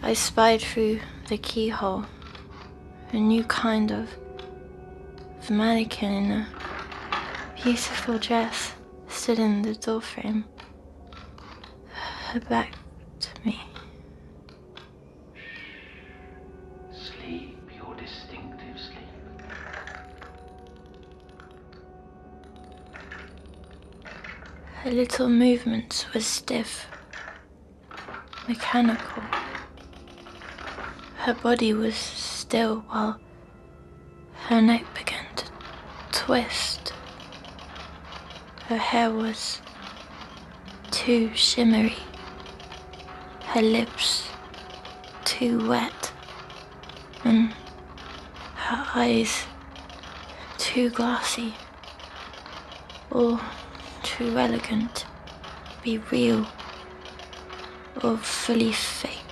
I spied through the keyhole a new kind of mannequin in a beautiful dress stood in the doorframe, her back to me. Sleep, your distinctive sleep. Her little movements were stiff, mechanical. Her body was still while her neck began to twist. Her hair was too shimmery, her lips too wet, and her eyes too glassy, all too elegant to be real or fully fake.